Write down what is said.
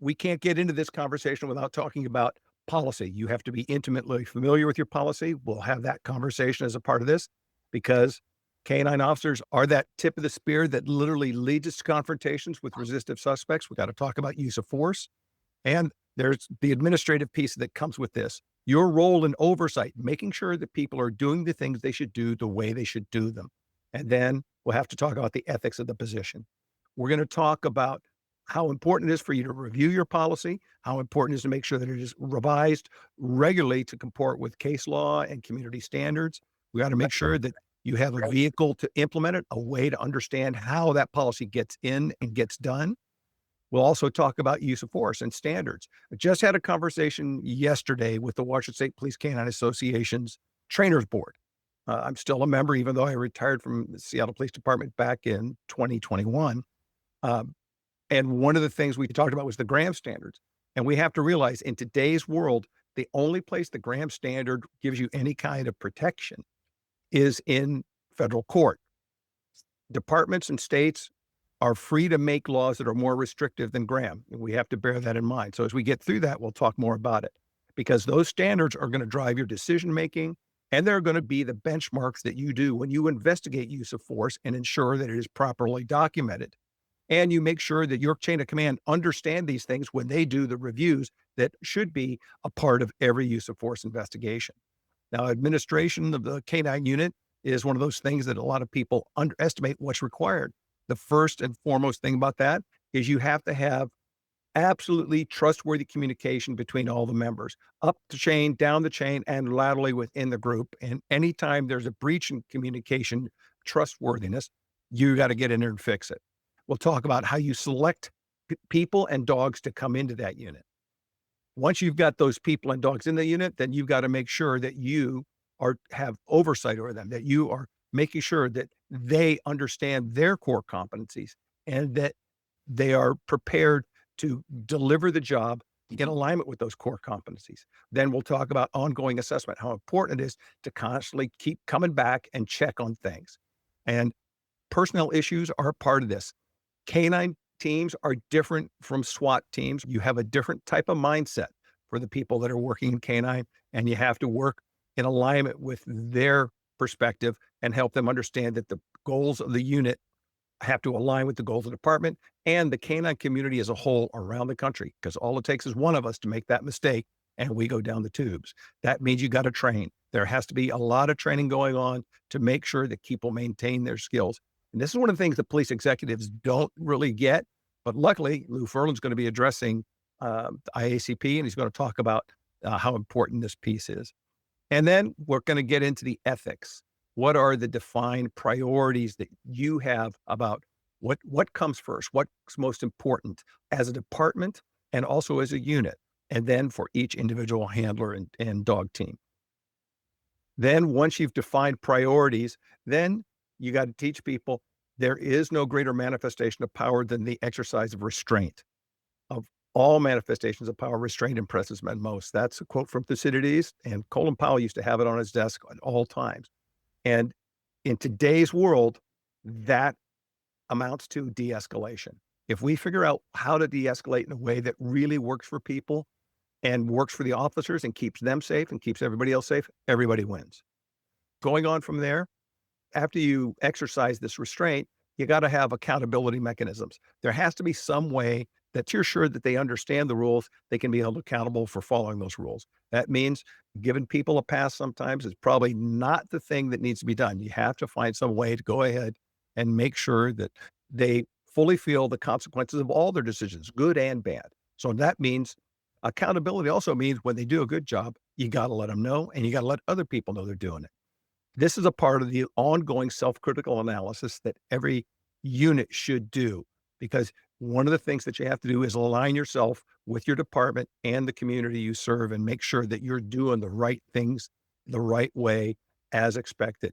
we can't get into this conversation without talking about policy. You have to be intimately familiar with your policy. We'll have that conversation as a part of this because canine officers are that tip of the spear that literally leads us to confrontations with resistive suspects. We got to talk about use of force. And there's the administrative piece that comes with this. Your role in oversight, making sure that people are doing the things they should do the way they should do them. And then we'll have to talk about the ethics of the position. We're going to talk about how important it is for you to review your policy, how important it is to make sure that it is revised regularly to comport with case law and community standards. We got to make sure that you have a vehicle to implement it, a way to understand how that policy gets in and gets done. We'll also talk about use of force and standards. I just had a conversation yesterday with the Washington State Police Canine Association's Trainers Board. I'm still a member, even though I retired from the Seattle Police Department back in 2021. Um, and one of the things we talked about was the Graham standards. And we have to realize in today's world, the only place the Graham standard gives you any kind of protection is in federal court. Departments and states are free to make laws that are more restrictive than Graham. And we have to bear that in mind. So as we get through that, we'll talk more about it because those standards are going to drive your decision making and they're going to be the benchmarks that you do when you investigate use of force and ensure that it is properly documented. And you make sure that your chain of command understand these things when they do the reviews that should be a part of every use of force investigation. Now, administration of the K-9 unit is one of those things that a lot of people underestimate what's required. The first and foremost thing about that is you have to have absolutely trustworthy communication between all the members, up the chain, down the chain, and laterally within the group. And anytime there's a breach in communication trustworthiness, you got to get in there and fix it. We'll talk about how you select people and dogs to come into that unit. Once you've got those people and dogs in the unit, then you've got to make sure that you have oversight over them, that you are making sure that they understand their core competencies and that they are prepared to deliver the job in alignment with those core competencies. Then we'll talk about ongoing assessment, how important it is to constantly keep coming back and check on things. And personnel issues are a part of this. Canine teams are different from SWAT teams. You have a different type of mindset for the people that are working in canine, and you have to work in alignment with their perspective and help them understand that the goals of the unit have to align with the goals of the department and the canine community as a whole around the country, because all it takes is one of us to make that mistake and we go down the tubes. That means you got to train. There has to be a lot of training going on to make sure that people maintain their skills. And this is one of the things that police executives don't really get. But luckily, Lou Furlan's going to be addressing the IACP, and he's going to talk about how important this piece is. And then we're going to get into the ethics. What are the defined priorities that you have about what comes first? What's most important as a department and also as a unit? And then for each individual handler and dog team. Then once you've defined priorities, then you got to teach people there is no greater manifestation of power than the exercise of restraint. Of all manifestations of power, restraint impresses men most. That's a quote from Thucydides, and Colin Powell used to have it on his desk at all times. And in today's world, that amounts to de-escalation. If we figure out how to de-escalate in a way that really works for people and works for the officers and keeps them safe and keeps everybody else safe, everybody wins. Going on from there, after you exercise this restraint, you got to have accountability mechanisms. There has to be some way that you're sure that they understand the rules, they can be held accountable for following those rules. That means giving people a pass sometimes is probably not the thing that needs to be done. You have to find some way to go ahead and make sure that they fully feel the consequences of all their decisions, good and bad. So that means accountability also means when they do a good job, you got to let them know and you got to let other people know they're doing it. This is a part of the ongoing self-critical analysis that every unit should do, because one of the things that you have to do is align yourself with your department and the community you serve and make sure that you're doing the right things the right way as expected.